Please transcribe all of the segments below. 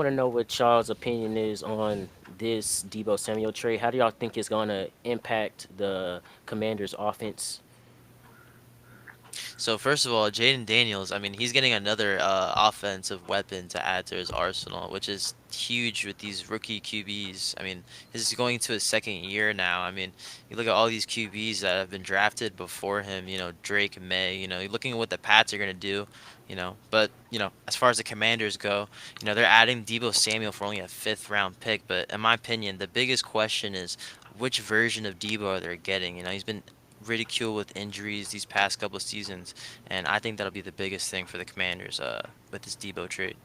want to know what y'all's opinion is on this Deebo Samuel trade. How do y'all think it's going to impact the Commanders' offense? So first of all, Jaden Daniels, I mean, he's getting another offensive weapon to add to his arsenal, which is huge with these rookie QBs. I mean, this is going to his second year now. I mean, you look at all these QBs that have been drafted before him, Drake May, you're looking at what the Pats are going to do, but, as far as the Commanders go, they're adding Deebo Samuel for only a fifth round pick, but in my opinion, the biggest question is which version of Deebo are they getting? He's been ridiculed with injuries these past couple of seasons, and I think that'll be the biggest thing for the Commanders with this Debo trade.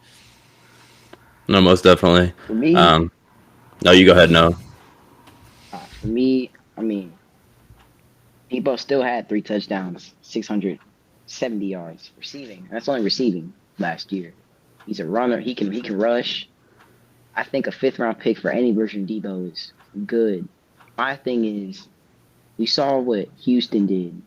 No, most definitely. For me, Um, no, you go ahead. No, I mean, Debo still had 3 touchdowns, 670 yards receiving. That's only receiving last year. He's a runner. He can rush. I think a fifth round pick for any version of Debo is good. My thing is, we saw what Houston did.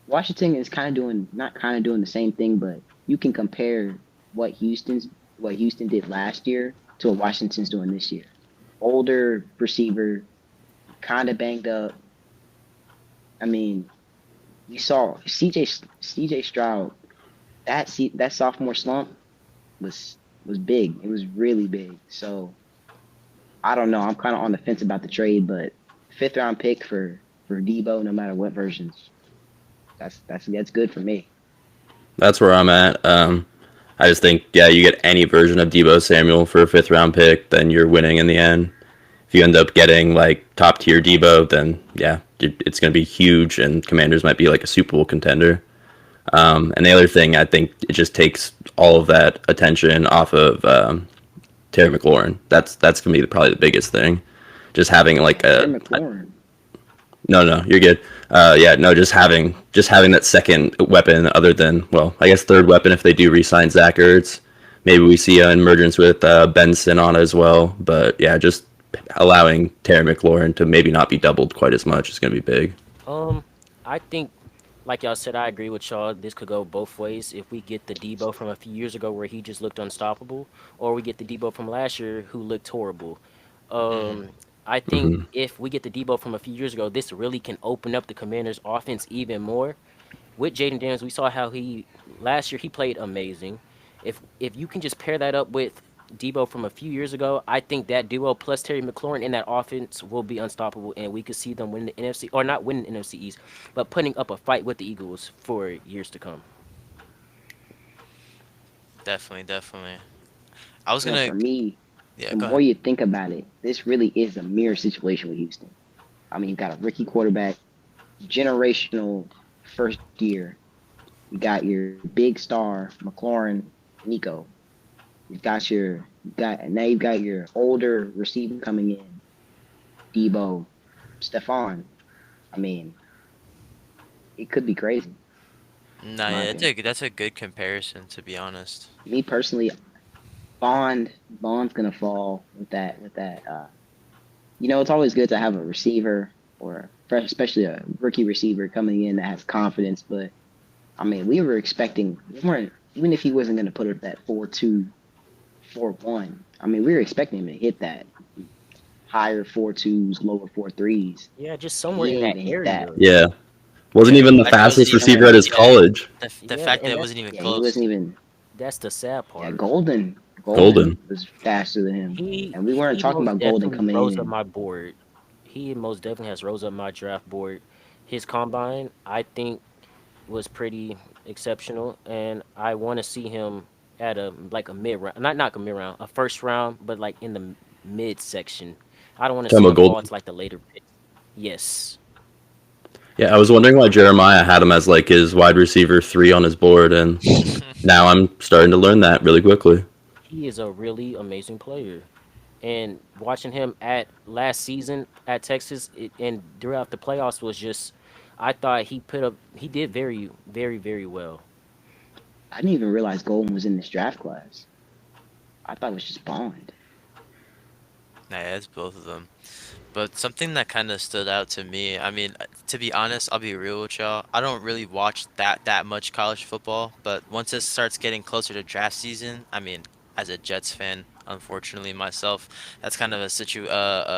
Washington is kind of doing not kind of doing the same thing, but you can compare what Houston did last year to what Washington's doing this year. Older receiver, kind of banged up. I mean, you saw CJ Stroud. That sophomore slump was big. It was really big. So I don't know. I'm kind of on the fence about the trade, but fifth round pick for Debo, no matter what versions, that's good for me. that's where I'm at. I just think, yeah, you get any version of Deebo Samuel for a fifth round pick, then you're winning in the end. If you end up getting like top tier Deebo, then yeah, it's going to be huge, and Commanders might be like a Super Bowl contender. And the other thing, I think it just takes all of that attention off of Terry McLaurin. That's going to be probably the biggest thing. Just having like Terry a McLaurin. no, no, you're good. Yeah, no, just having that second weapon, other than, well, I guess third weapon if they do re-sign Zach Ertz. Maybe we see an emergence with Benson on as well. But yeah, just allowing Terry McLaurin to maybe not be doubled quite as much is going to be big. Um, I think, like y'all said, I agree with y'all. This could go both ways. If we get the Debo from a few years ago where he just looked unstoppable, or we get the Debo from last year who looked horrible. Hmm. Um, I think Hmm. if we get the Debo from a few years ago, this really can open up the Commanders' offense even more. With Jaden Daniels, we saw how he last year he played amazing. If you can just pair that up with Debo from a few years ago, I think that duo plus Terry McLaurin in that offense will be unstoppable, and we could see them win the NFC or not win the NFC East, but putting up a fight with the Eagles for years to come. Definitely, definitely. I was You know, gonna, for me, yeah, the go more ahead. you think about it, this really is a mirror situation with Houston. I mean, you got a rookie quarterback, generational first year. You got your big star, McLaurin, Nico. And now you've got your older receiver coming in, Debo, Stephon. I mean, it could be crazy, Nah, in my yeah, opinion. that's a good comparison to be honest. Me personally, Bond's gonna fall with that. It's always good to have a receiver or especially a rookie receiver coming in that has confidence. But I mean, we weren't even if he wasn't gonna put up that 4-2, 4-1. I mean, we were expecting him to hit that higher 4-2s, lower 4-3s. Yeah, just And somewhere he in ain't that even hit that. area. Yeah, wasn't Yeah, the even the fact that it wasn't fastest even, receiver Somewhere, at his yeah, college. the Yeah, fact that and it that's wasn't even yeah, he wasn't close. even. the sad Yeah, part. Golden Golden. was faster than him, He and we weren't he talking most about Golden definitely coming rose up in. my board. He most definitely has rose up my draft board. His combine, I think, was pretty exceptional, and I want to see him at a mid round, not a mid round, a first round, but like in the mid section. I don't want to Talking see about him fall Golden. to like the later picks. Yes, Yeah, I was wondering why Jeremiah had him as like his wide receiver three on his board, and now I'm starting to learn that really quickly. he is a really amazing player. And watching him at last season at Texas and throughout the playoffs was just, I thought he did very, very, very well. I didn't even realize Golden was in this draft class. I thought it was just Bond. Nah, yeah, it's both of them. But something that kind of stood out to me, I mean, to be honest, I'll be real with y'all. I don't really watch that much college football, but once it starts getting closer to draft season, I mean, as a Jets fan. Unfortunately, myself, that's kind of a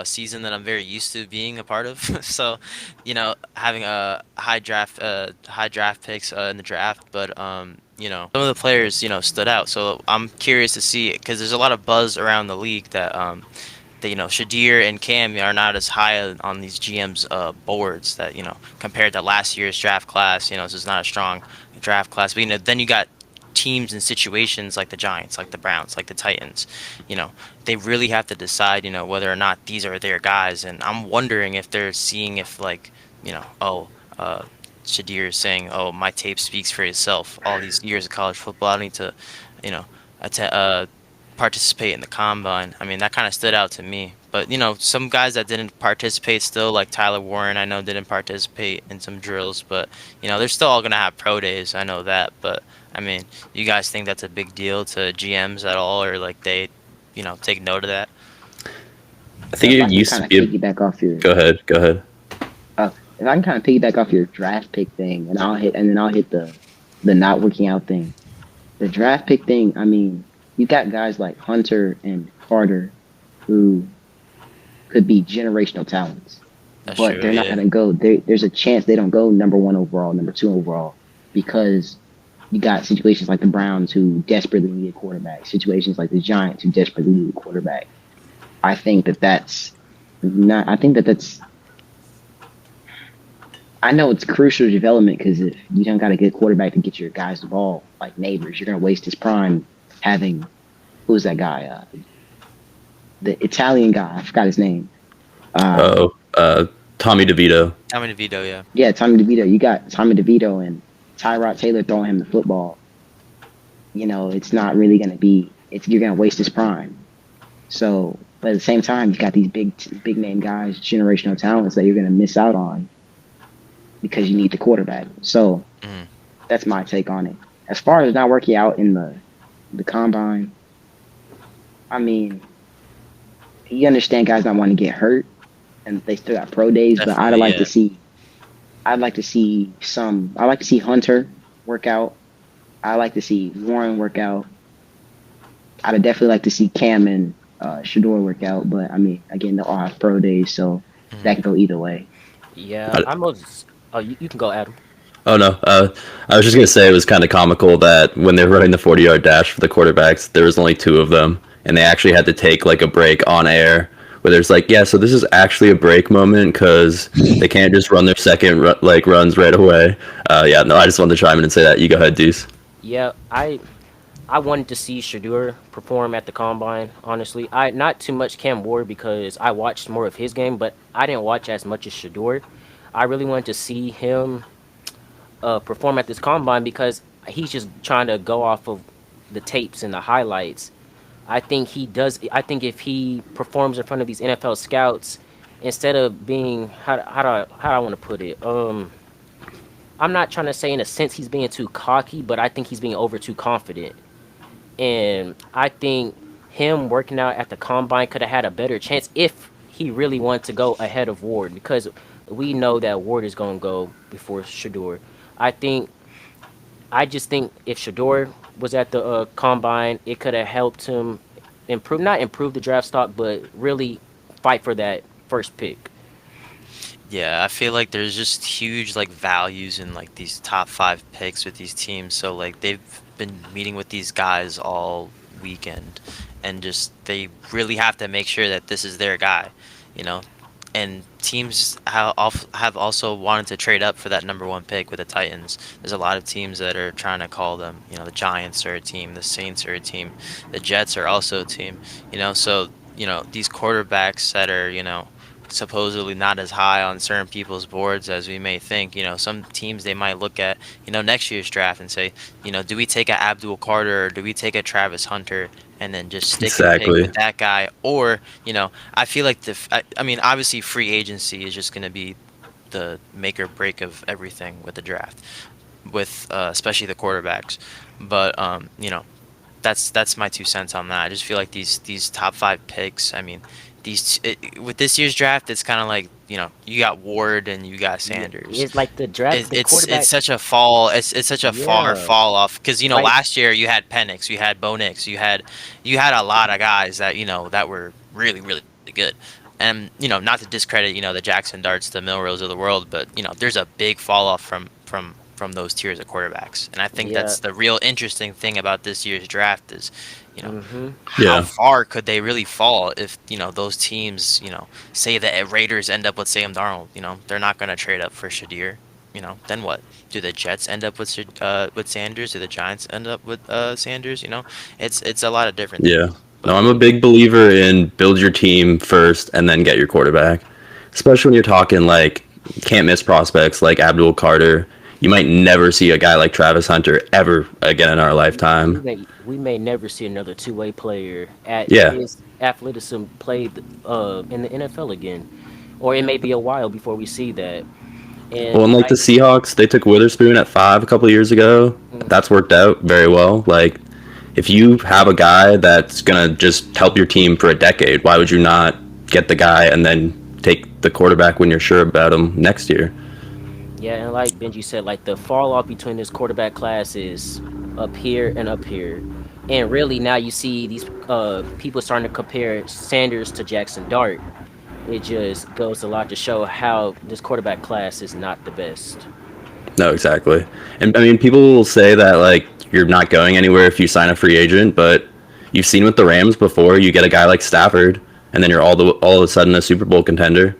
season that I'm very used to being a part of. So, having a high draft picks in the draft, but some of the players stood out. So I'm curious to see because there's a lot of buzz around the league that Shadir and Cam are not as high on these GM's boards that compared to last year's draft class. This is not a strong draft class, but then you got teams and situations like the Giants, like the Browns, like the Titans. You know, they really have to decide whether or not these are their guys, and I'm wondering if they're seeing if like oh. Shadir is saying, "Oh, my tape speaks for itself. All these years of college football, I don't need to, you know, participate in the combine." I mean, that kind of stood out to me. But some guys that didn't participate still, like Tyler Warren, I know didn't participate in some drills, but they're still all gonna have pro days. I know that. But I mean, you guys think that's a big deal to GMs at all, or like they, take note of that? I think If it I can used to kind of be a. piggyback off your, Go ahead. Go ahead. if I can kind of piggyback off your draft pick thing, and then I'll hit the not working out thing. The draft pick thing. I mean, you got guys like Hunter and Carter who could be generational talents, That's but true. they're not Yeah. going to go. There's a chance they don't go number one overall, number two overall, because you got situations like the Browns who desperately need a quarterback, situations like the Giants who desperately need a quarterback. I think that that's not. I think that that's. I know it's crucial to development because if you don't got a good quarterback to get your guys the ball like neighbors, you're going to waste his prime having who's that guy? The Italian guy. I forgot his name. Um, Oh, Tommy DeVito. Tommy DeVito. Yeah. yeah, Tommy DeVito. You got Tommy DeVito and Tyrod Taylor throwing him the football. It's not really going to be. It's you're going to waste his prime. So, but at the same time, you got these big name guys, generational talents that you're going to miss out on because you need the quarterback. So Mm. that's my take on it. As far as not working out in the combine, I mean, you understand guys not want to get hurt, and they still got pro days. But Definitely. Yeah. I'd like to see some. I like to see Hunter work out. I like to see Warren work out. I'd definitely like to see Cam and Shador work out. But I mean, again, they'll all have pro days, so that Mhm. could go either way. Yeah, I, I'm most. Oh, you can go, Adam. oh no, I was just gonna say it was kind of comical that when they were running the 40-yard dash for the quarterbacks, there was only two of them, and they actually had to take like a break on air. Where there's like, yeah, so this is actually a break moment because they can't just run their second runs right away. Yeah, no, I just wanted to chime in and say that. You go ahead, Deuce. Yeah, I wanted to see Shadur perform at the combine. Honestly, I not too much Cam Ward because I watched more of his game, but I didn't watch as much as Shadur. I really wanted to see him perform at this combine because he's just trying to go off of the tapes and the highlights. I think he does. I think if he performs in front of these NFL scouts, instead of being how do I want to put it? I'm not trying to say in a sense he's being too cocky, but I think he's being over too confident. And I think him working out at the combine could have had a better chance if he really wanted to go ahead of Ward because we know that Ward is going to go before Shador. I think I just think if Shador was at the combine, it could have helped him not improve the draft stock, but really fight for that first pick. Yeah, I feel like there's just huge like values in like these top five picks with these teams. So like they've been meeting with these guys all weekend, and just they really have to make sure that this is their guy, you know. And teams have also wanted to trade up for that number one pick with the Titans. There's a lot of teams that are trying to call them. The Giants are a team, the Saints are a team, the Jets are also a team. So these quarterbacks that are supposedly not as high on certain people's boards as we may think. Some teams they might look at next year's draft and say, do we take a Abdul Carter or do we take a Travis Hunter and then just stick and pick Exactly. with that guy? Or I feel like I mean obviously free agency is just going to be the make or break of everything with the draft, with especially the quarterbacks. But that's my 2 cents on that. I just feel like these top five picks. I mean, with this year's draft, it's kind of like you got Ward and you got Yeah, Sanders. it's like the draft, the It's quarterback. such a fall. It's such a far Yeah, fall off because like last year you had Penix, you had Bo Nix, you had a lot of guys that that were really good. And not to discredit the Jackson Darts, the Milrose of the world, but there's a big fall off from those tiers of quarterbacks. And I think yeah. that's the real interesting thing about this year's draft is you know Mhm. how Yeah. far could they really fall if those teams say the Raiders end up with Sam Darnold. They're not going to trade up for Shadir. Then what? Do the Jets end up with Sanders? Do the Giants end up with Sanders? It's a lot of different Yeah. things. No, But I'm a big believer in build your team first and then get your quarterback. Especially when you're talking like can't miss prospects like Abdul Carter. You might never see a guy like Travis Hunter ever again in our We lifetime. may never see another two-way player at Yeah. his athleticism played in the NFL again, or it may be a while before we see that. Well, And and like the like, Seahawks, they took Witherspoon at 5 a couple of years ago. mm, That's worked out very well. Like, if you have a guy that's gonna just help your team for a decade, why would you not get the guy and then take the quarterback when you're sure about him next year? yeah, and like Benji said, like the fall off between this quarterback class is up here and up here. And really now you see these people starting to compare Sanders to Jackson Dart. It just goes a lot to show how this quarterback class is not the best. No, exactly. And I mean, people will say that like you're not going anywhere if you sign a free agent, but you've seen with the Rams before, you get a guy like Stafford, and then you're all of a sudden a Super Bowl contender.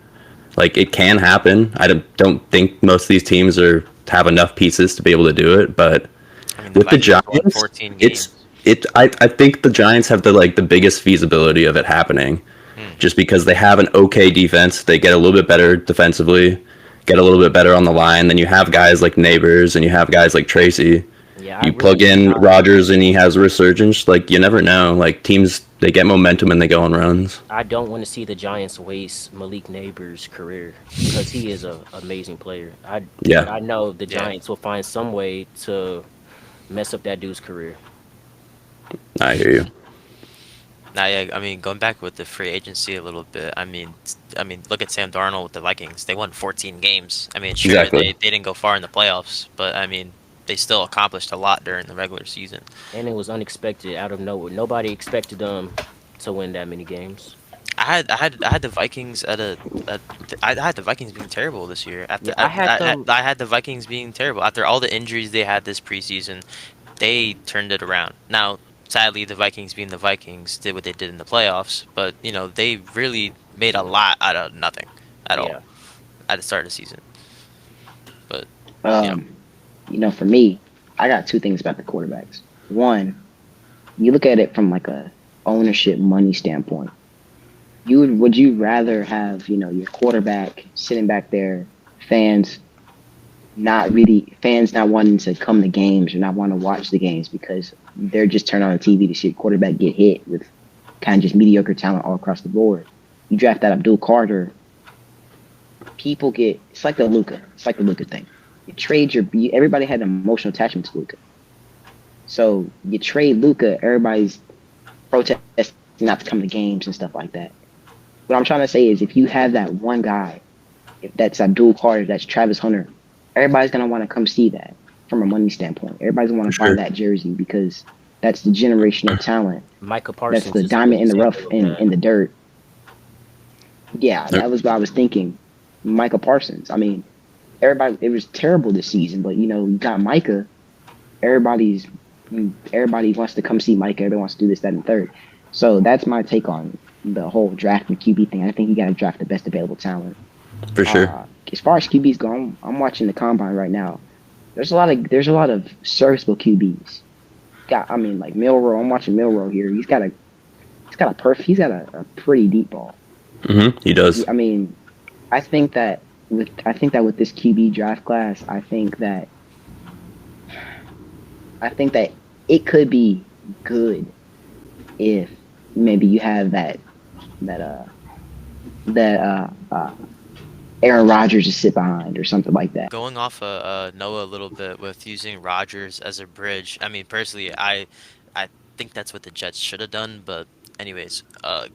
Like it can happen. I don't think most of these teams are have enough pieces to be able to do it, but I mean, the with the Vikings won Giants, 14 it's games. it. I think the Giants have the biggest feasibility of it happening, Hmm. just because they have an okay defense. They get a little bit better defensively, get a little bit better on the line. Then you have guys like Neighbors and you have guys like Tracy. Yeah, I You really plug do in not. Rodgers and he has a resurgence. Like you never know. Like teams, they get momentum and they go on runs. I don't want to see the Giants waste Malik Neighbors' career because he is a amazing player. But Yeah, I know the Yeah. Giants will find some way to mess up that dude's career. I hear you. Now, yeah, I mean, going back with the free agency a little bit, I mean, look at Sam Darnold with the Vikings. They won 14 games. I mean, sure, Exactly. they didn't go far in the playoffs, but I mean, they still accomplished a lot during the regular season. And it was unexpected out of nowhere. Nobody expected them to win that many games. I had the Vikings I had the Vikings being terrible this year. Yeah, I had them. I had the Vikings being terrible after all the injuries they had this preseason. They turned it around. Now, sadly, the Vikings being the Vikings did what they did in the playoffs, but they really made a lot out of nothing at all Yeah, at the start of the season. But you know, Um, for me, I got two things about the quarterbacks. One, you look at it from like a ownership money standpoint. Would you rather have your quarterback sitting back there, fans fans not wanting to come to games or not want to watch the games because they're just turning on the TV to see a quarterback get hit with kind of just mediocre talent all across the board. You draft that Abdul Carter, people get it's like the Luca thing. You trade everybody had an emotional attachment to Luca. So you trade Luca, everybody's protesting not to come to games and stuff like that. What I'm trying to say is if you have that one guy, if that's Abdul Carter, that's Travis Hunter, everybody's gonna want to come see that from a money standpoint. Everybody's gonna For want to buy sure. that jersey because that's the generational talent. Micah That's Parsons the is a diamond good in the rough example of in that. the dirt. Yeah, that was what I was thinking. Micah Parsons. I mean, everybody it was terrible this season, but you got Micah. Everybody's everybody wants to come see Micah. Everybody wants to do this, that, and third. So that's my take on the whole draft and QB thing. I think you got to draft the best available talent. For sure. As far as QBs go, I'm watching the combine right now. There's a lot of serviceable QBs. I mean, like Milrow. I'm watching Milrow here. He's got a pretty deep ball. He does. I mean, I think that with this QB draft class, I think that it could be good if maybe you have that that Aaron Rodgers to sit behind or something like that. going off Noah a little bit with using Rodgers as a bridge. I mean, personally, I think that's what the Jets should have done, but anyways,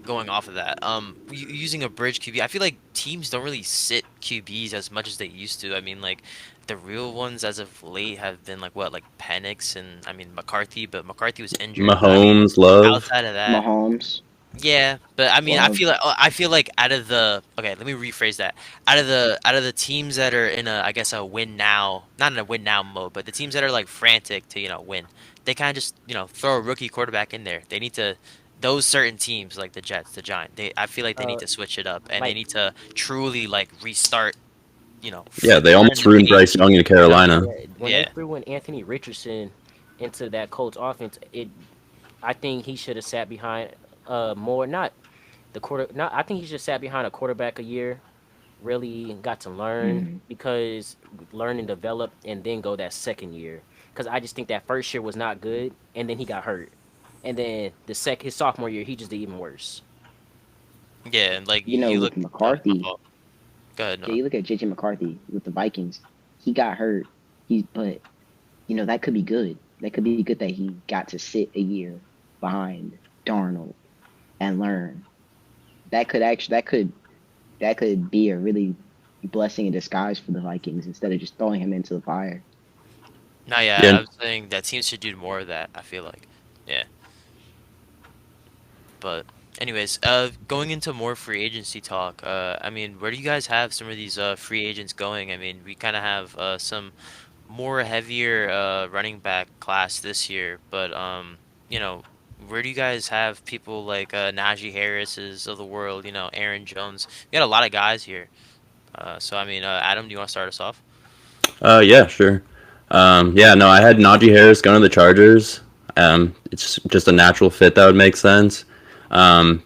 going off of that, using a bridge QB, I feel like teams don't really sit QBs as much as they used to. I mean, like the real ones as of late have been like what, like Penix and I mean McCarthy, but McCarthy was injured. But I mean, Mahomes, Love. outside of that, Mahomes, yeah. But I mean, Love. I feel like out of the okay, let me rephrase that. Out of the teams that are in a I guess a win now, not in a win now mode, but the teams that are like frantic to win, they kind of just throw a rookie quarterback in there. They need to those certain teams like the Jets, the Giants. They I feel like they need Uh, to switch it up and they like need to truly like restart. Yeah, they Learn almost the ruined Bryce page. Young in You know? Carolina. yeah, when they Yeah. threw in Anthony Richardson into that Colts offense, I think he should have sat behind more not the quarter not I think he just sat behind a quarterback a year, really got to learn Mm. because learn and develop and then go that second year. Cuz I just think that first year was not good and then he got hurt. And then his sophomore year he just did even worse. Yeah, and like You know, you look. with Oh, my McCarthy, fault. Go ahead, yeah, Noah. you look at JJ McCarthy with the Vikings. He got hurt. But that could be good. That could be good that he got to sit a year behind Darnold and learn. That could be a really blessing in disguise for the Vikings instead of just throwing him into the fire. No, yeah, Yeah, I was saying that teams should do more of that. I feel like, yeah. But anyways, going into more free agency talk. I mean, where do you guys have some of these free agents going? I mean, we kind of have some more heavier running back class this year, but you know, where do you guys have people like Najee Harris's of the world? Aaron Jones. We got a lot of guys here. So I mean, Adam, do you want to start us off? yeah, sure. Yeah, no, I had Najee Harris going to the Chargers. It's just a natural fit that would make sense. Um,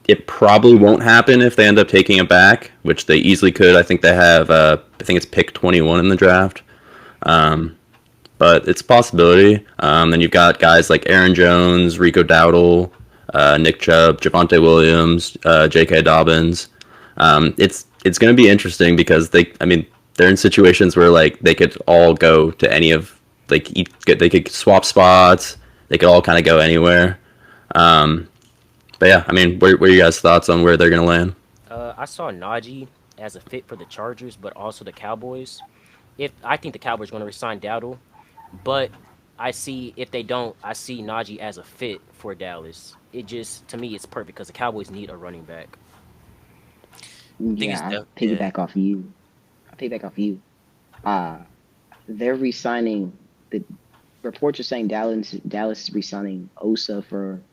it probably won't happen if they end up taking it back, which they easily could. I think they have, I think it's pick 21 in the draft. Um, but it's a possibility. Then you've got guys like Aaron Jones, Rico Dowdle, Nick Chubb, Javonte Williams, J.K. Dobbins. It's going to be interesting because I mean, they're in situations where like they could all go to any of they could swap spots. They could all kind of go anywhere. Um, but yeah, I mean, what are you guys' thoughts on where they're going to land? I saw Najee as a fit for the Chargers but also the Cowboys. If I think the Cowboys are going to resign Dowdle, but I see if they don't, I see Najee as a fit for Dallas. It just to me it's perfect because the Cowboys need a running back. Thing is, Yeah, I'll yeah. piggyback off you. I'll piggyback off you. Uh they're re-signing. The reports are saying Dallas is re-signing Osa for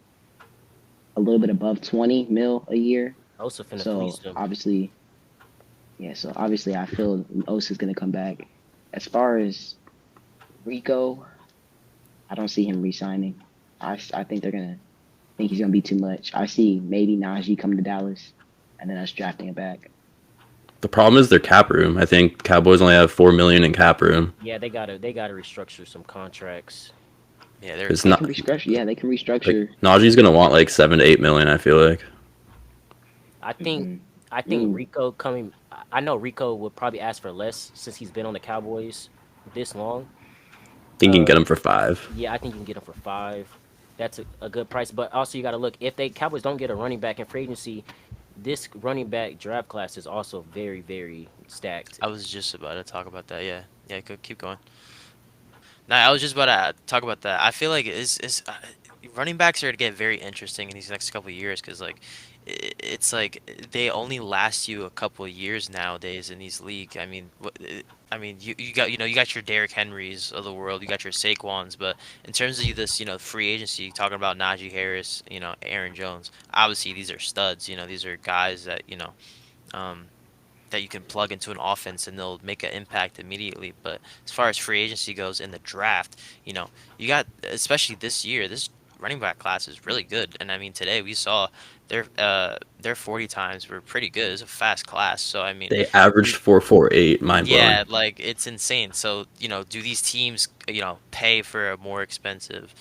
a little bit above 20 mil a year. Also finna fleece So them. obviously, yeah. So obviously, I feel Osa's gonna come back. As far as Rico, I don't see him re-signing. I think they're gonna think he's gonna be too much. I see maybe Najee coming to Dallas, and then us drafting it back. The problem is their cap room. I think Cowboys only have 4 million in cap room. Yeah, they gotta restructure some contracts. Yeah, they're It's They can not restructure. Yeah, they can like restructure. Najee's going to want like 7 to 8 million. I feel like. I think Mm, I think mm, Rico coming. I know Rico would probably ask for less since he's been on the Cowboys this long. Think you can get him for 5. Yeah, I think you can get him for 5. That's a good price. But also you got to look if they Cowboys don't get a running back in free agency, this running back draft class is also very stacked. I was just about to talk about that. Yeah, yeah. Keep going. No, I was just about to talk about that. I feel like running backs are gonna get very interesting in these next couple of years because like it's like they only last you a couple of years nowadays in these league. I mean, I mean, you got you got your Derrick Henrys of the world, you got your Saquons, but in terms of this free agency, talking about Najee Harris, Aaron Jones, obviously these are studs. These are guys that um that you can plug into an offense and they'll make an impact immediately. But as far as free agency goes in the draft, you got especially this year, this running back class is really good. And I mean today we saw their 40 times were pretty good. It's a fast class. So I mean They averaged 4.48. Mind blowing. yeah, like it's insane. So, do these teams, pay for a more expensive,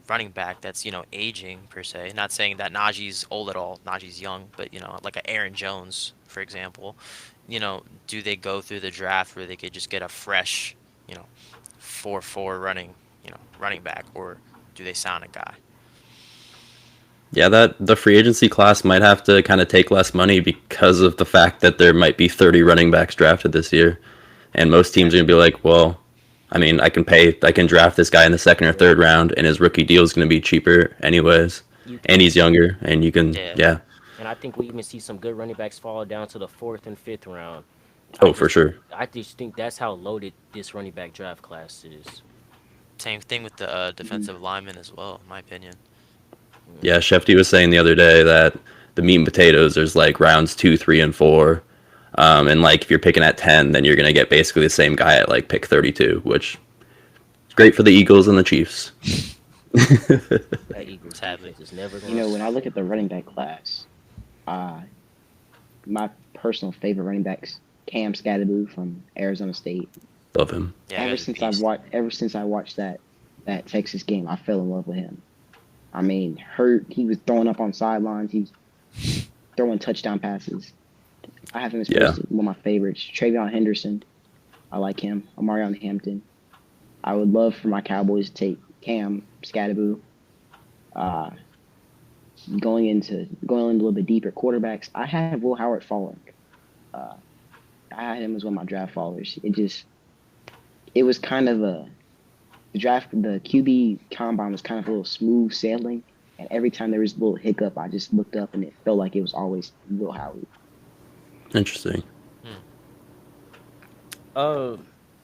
running back that's, aging per se? Not saying that Najee's old at all. Najee's young, but like a Aaron Jones, for example, do they go through the draft where they could just get a fresh, 4-4 running back, or do they sign a guy? Yeah, that the free agency class might have to kind of take less money because of the fact that there might be 30 running backs drafted this year. And most teams are going to be like, well, I mean, I can draft this guy in the second or Yeah, third round, and his rookie deal is going to be cheaper anyways. you And can. he's younger, and you can, Yeah. yeah. And I think we even see some good running backs fall down to the fourth and fifth round. Oh, for sure. I just think that's how loaded this running back draft class is. Same thing with the Mhm. defensive lineman as well, in my opinion. Yeah, Shefty was saying the other day that the meat and potatoes, there's like rounds 2, 3, and 4. And like if you're picking at 10, then you're going to get basically the same guy at like pick 32, which is great for the Eagles and the Chiefs. That Eagles Sadly. defense is never You gonna. know, when I look at the running back class, uh, my personal favorite running backs, Cam Scatterboo from Arizona State. Love him. Yeah, I got a beast. Ever since I watched that Texas game, I fell in love with him. I mean, hurt. He was throwing up on sidelines. He's throwing touchdown passes. I have him as Yeah. personally one of my favorites. Travion Henderson. I like him. Omarion Hampton. I would love for my Cowboys to take Cam Scatterboo. Uh, going in a little bit deeper, quarterbacks. I have Will Howard falling. Uh, I had him as one of my draft followers. It was kind of the QB combine was kind of a little smooth sailing, and every time there was a little hiccup, I just looked up and it felt like it was always Will Howard. Interesting. Hmm. Uh,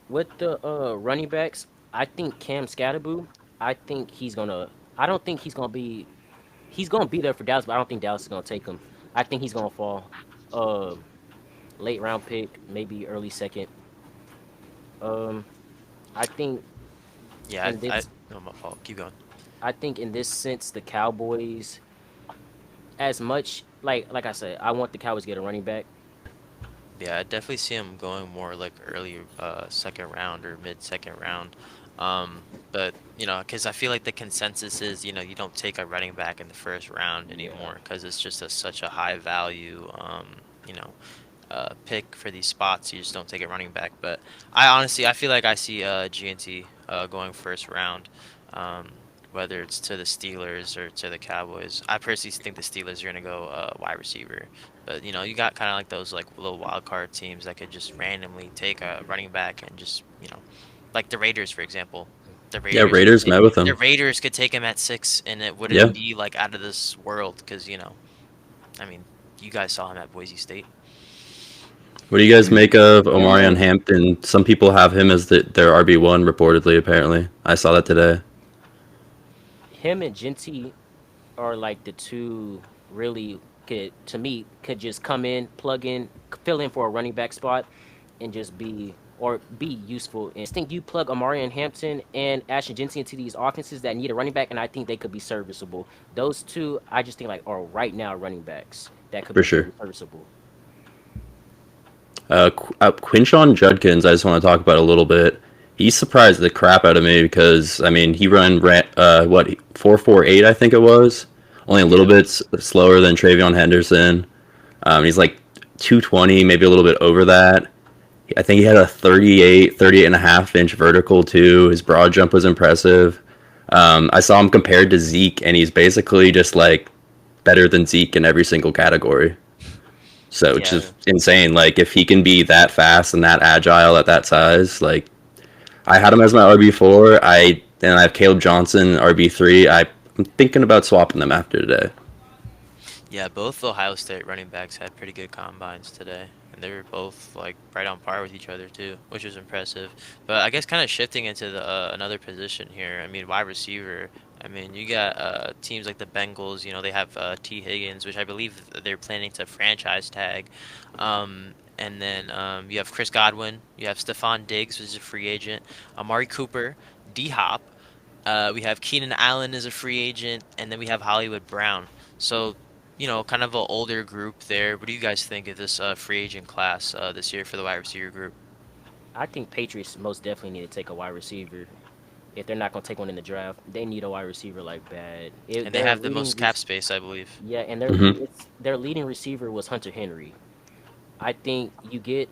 with the running backs, I think Cam Scatterboo. I think he's gonna. I don't think he's gonna be. He's gonna be there for Dallas, but I don't think Dallas is gonna take him. I think he's gonna fall. Uh, late round pick, maybe early second. Um, I think Yeah, in this. no, my fault. Keep going. I think in this sense, the Cowboys, as much like I said, I want the Cowboys to get a running back. Yeah, I definitely see him going more like early second round or mid second round. But because I feel like the consensus is, you don't take a running back in the first round Yeah, anymore because it's just such a high value, you know, pick for these spots. You just don't take a running back. But I feel like I see GNT going first round. Um, whether it's to the Steelers or to the Cowboys. I personally think the Steelers are gonna go wide receiver. But you got kind of like those like little wild card teams that could just randomly take a running back and just like the Raiders for example. The Yeah, Raiders could Raiders met with the him. Raiders could take him at 6 and it wouldn't Yeah. be like out of this world because I mean you guys saw him at Boise State. What do you guys make of Yeah, I'm Omarion gonna Hampton? Some people have him as their RB1 reportedly. Apparently, I saw that today. him and Genty are like the two really could to me could just come in, plug in, fill in for a running back spot, and just be useful. And I just think you plug Amari and Hampton and Ashton Genty into these offenses that need a running back, and I think they could be serviceable. Those two, I just think like are right now running backs that could For be sure. very serviceable. Quinshon Judkins, I just want to talk about a little bit. He surprised the crap out of me because I mean ran what 4.48 I think it was, only a little Yeah. bit slower than Travion Henderson. He's like 220, maybe a little bit over that. I think he had a 38 and a half inch vertical too. His broad jump was impressive. I saw him compared to Zeke, and he's basically just like better than Zeke in every single category. So it's Yeah. just insane. Like if he can be that fast and that agile at that size, like I had him as my RB4. I have Caleb Johnson RB3. I'm thinking about swapping them after today. Yeah, both Ohio State running backs had pretty good combines today, and they were both like right on par with each other too, which was impressive. But I guess kind of shifting into the another position here. I mean, wide receiver. I mean, you got teams like the Bengals. They have T. Higgins, which I believe they're planning to franchise tag. And then you have Chris Godwin. You have Stephon Diggs, which is a free agent. Amari Cooper, D Hop. We have Keenan Allen as a free agent, and then we have Hollywood Brown. So, kind of an older group there. What do you guys think of this free agent class this year for the wide receiver group? I think Patriots most definitely need to take a wide receiver. If they're not gonna take one in the draft, they need a wide receiver like bad. If And they their have the leading, most cap space, I believe. yeah, and Hmm. their leading receiver was Hunter Henry. I think you get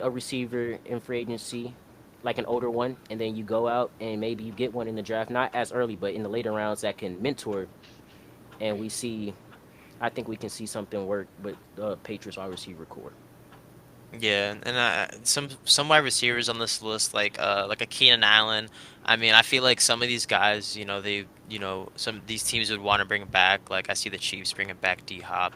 a receiver in free agency, like an older one, and then you go out and maybe you get one in the draft, not as early, but in the later rounds that can mentor and we see. I think we can see something work with the Patriots wide receiver core. Yeah, and some wide receivers on this list, like a Keenan Allen. I mean, I feel like some of these guys, some of these teams would want to bring back. Like I see the Chiefs bringing back D Hop.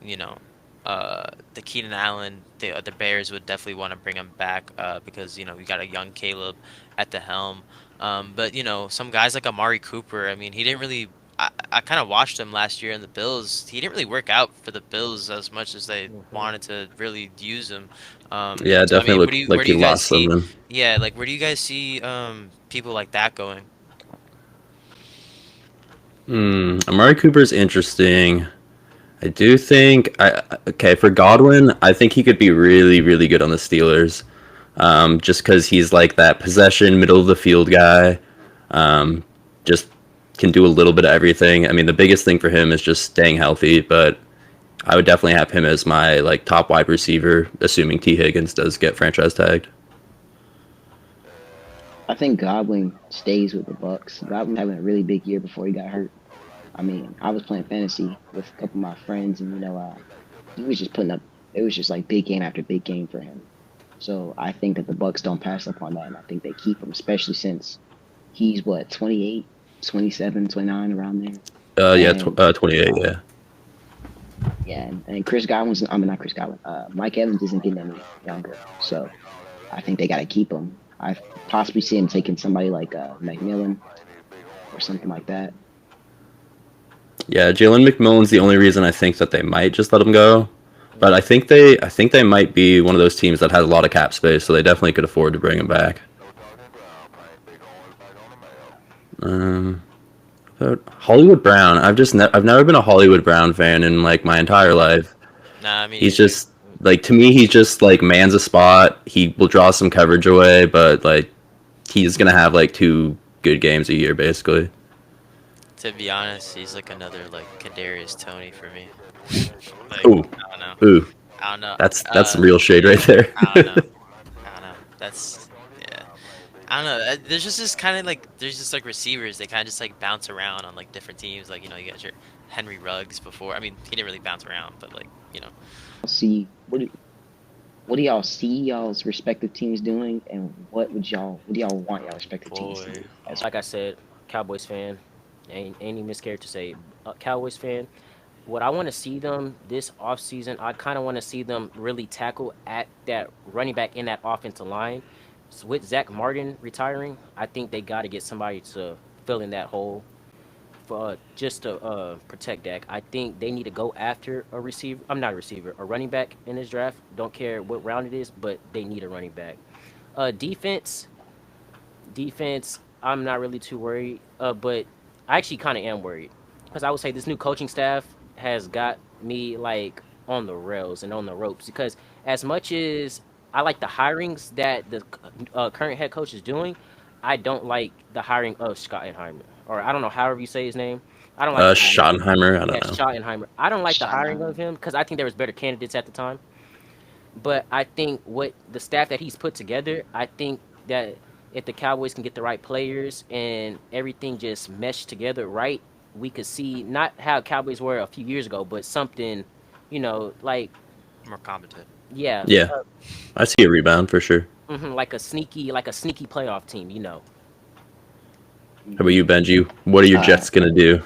You know, the Keenan Allen, the Bears would definitely want to bring him back. Because we got a young Caleb at the helm. But some guys like Amari Cooper. I mean, he didn't really. I kind of watched him last year in the Bills. He didn't really work out for the Bills as much as they Hmm. wanted to really use him. Yeah, it So I definitely mean, looked where like do he you guys lost see? something. Yeah, like where do you guys see people like that going? Amari Cooper's interesting. I do think okay for Godwin. I think he could be really, really good on the Steelers. Just because he's like that possession, middle of the field guy. Um, just can do a little bit of everything. I mean, the biggest thing for him is just staying healthy, but I would definitely have him as my like top wide receiver, assuming T Higgins does get franchise tagged. I think Godwin stays with the Bucks. Godwin was having a really big year before he got hurt. I mean, I was playing fantasy with a couple of my friends, and he was just putting up. It was just like big game after big game for him. So I think that the Bucks don't pass up on that, and I think they keep him, especially since he's what 28, 27, 29 around there. Yeah, And 28. Yeah, yeah, and Chris Godwin's. I mean, not Chris Godwin. Mike Evans isn't getting any younger, so I think they got to keep him. I possibly see him taking somebody like McMillan or something like that. yeah. Jalen McMillan's the only reason I think that they might just let him go. But Hmm. I think they might be one of those teams that has a lot of cap space, so they definitely could afford to bring him back. Um, but Hollywood Brown, I've never been a Hollywood Brown fan in like my entire life. Nah, me He's neither. just like to me, he's just like man's a spot. He will draw some coverage away, but like he's gonna have like two good games a year basically. To be honest, he's like another like Kadarius Tony for me. Like Ooh, I don't know. ooh, I don't know. that's some real shade right Yeah. there. I don't know. I don't know. That's yeah. I don't know. There's just this kind of like there's just like receivers. They kind of just like bounce around on like different teams. Like you got your Henry Ruggs before. I mean, he didn't really bounce around, but like. See what do y'all see y'all's respective teams doing, and what do y'all want y'all respective teams to Boy. do? As Like I said, Cowboys fan. Ain't any miscarriage to say. Cowboys fan. What I want to see them this offseason, I kind of want to see them really tackle at that running back in that offensive line. So with Zach Martin retiring, I think they got to get somebody to fill in that hole for just to protect Dak. I think they need to go after a receiver. I'm not a receiver, a running back in this draft. Don't care what round it is, but they need a running back. Defense, defense. I'm not really too worried, but I actually kind of am worried because I would say this new coaching staff has got me like on the rails and on the ropes because as much as I like the hirings that the current head coach is doing, I don't like the hiring of Schottenheimer, or I don't know however you say his name. I don't like the hiring of him. Schottenheimer, I Yeah, don't know. Schottenheimer. I don't like the hiring of Schottenheimer. him because I think there was better candidates at the time. But I think what the staff that he's put together, I think that if the Cowboys can get the right players and everything just mesh together right, we could see not how Cowboys were a few years ago, but something, like More competent. yeah, Yeah, I see a rebound for sure. like a sneaky playoff team. How about Hmm. you, Benji? What are your Uh, Jets gonna do?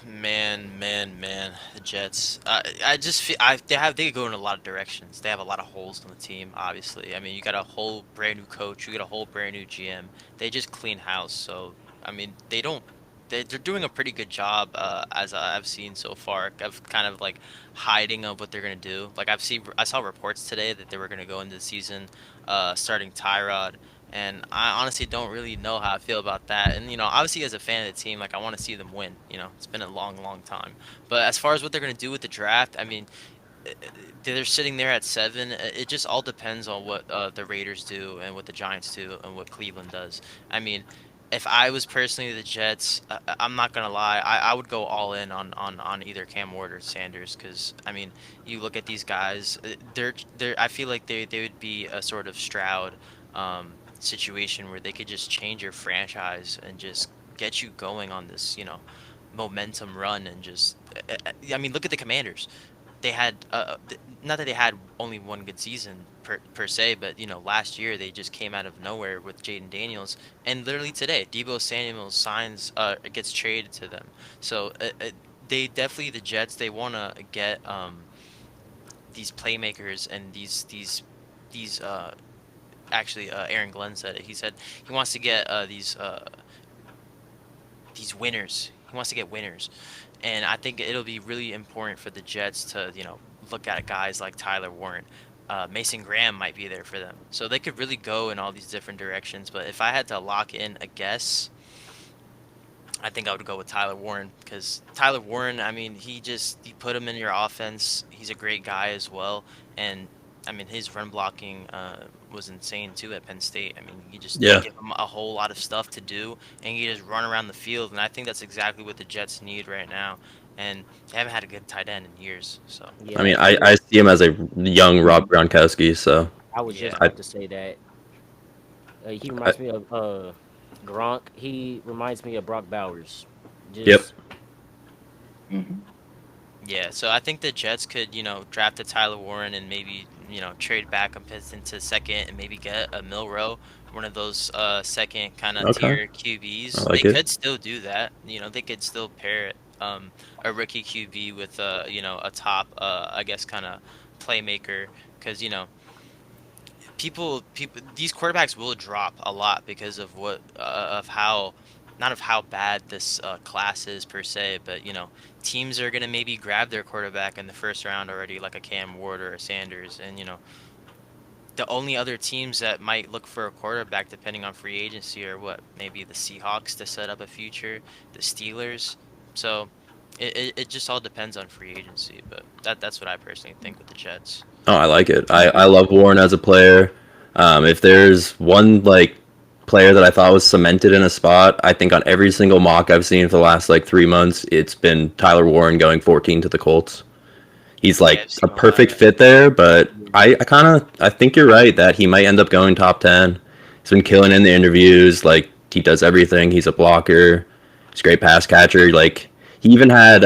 Man, the Jets. I just feel they could go in a lot of directions. They have a lot of holes on the team. Obviously, I mean, you got a whole brand new coach. You got a whole brand new GM. They just clean house. So I mean, they don't. They're doing a pretty good job, as I've seen so far, of kind of like hiding of what they're gonna do. Like I saw reports today that they were gonna go into the season, starting Tyrod, and I honestly don't really know how I feel about that. And obviously as a fan of the team, like I want to see them win. It's been a long, long time. But as far as what they're gonna do with the draft, I mean, they're sitting there at 7. It just all depends on what the Raiders do and what the Giants do and what Cleveland does. I mean, if I was personally the Jets, I'm not gonna lie, I would go all in on either Cam Ward or Sanders because I mean, you look at these guys, they're I feel like they would be a sort of Stroud situation where they could just change your franchise and just get you going on this momentum run and just I mean, look at the Commanders. They had not that they had only one good season per se, but last year they just came out of nowhere with Jaden Daniels, and literally today Deebo Samuel signs gets traded to them. So they definitely, the Jets, they want to get these playmakers and these actually Aaron Glenn said it. He said he wants to get these winners. He wants to get winners, and I think it'll be really important for the Jets to look at guys like Tyler Warren. Mason Graham might be there for them, so they could really go in all these different directions. But if I had to lock in a guess, I think I would go with Tyler Warren, because Tyler Warren, I mean, you put him in your offense. He's a great guy as well, and I mean his run blocking was insane too at Penn State. I mean, you just Yeah. give him a whole lot of stuff to do, and you just run around the field, and I think that's exactly what the Jets need right now. And they haven't had a good tight end in years, so I Yeah, mean, I see him as a young Rob Mhm. Gronkowski. So I was just yeah, I, about to say that. He I reminds me of Gronk. He reminds me of Brock Bowers. yep. Just Mhm. yeah. So I think the Jets could draft a Tyler Warren and maybe trade back a pick into second and maybe get a Milrow, one of those second kind of Okay. tier I QBs. They like it. could still do that. They could still pair a rookie QB with a top I guess kind of playmaker, because people these quarterbacks will drop a lot because of what of how not of how bad this class is per se, but teams are gonna maybe grab their quarterback in the first round already, like a Cam Ward or a Sanders, and the only other teams that might look for a quarterback depending on free agency are what, maybe the Seahawks to set up a future, the Steelers. So it just all depends on free agency, but that's what I personally think with the Jets. Oh, I like it. I I agree. love Warren as a player. If there's one like player that I thought was cemented in a spot, I think on every single mock I've seen for the last like 3 months, it's been Tyler Warren going 14 to the Colts. He's Yeah, like I've a seen a lot of perfect that. fit there, but yeah, I think you're right that he might end up going top 10. He's been killing in the interviews. Like he does everything. He's a blocker. He's a great pass catcher. Like he even had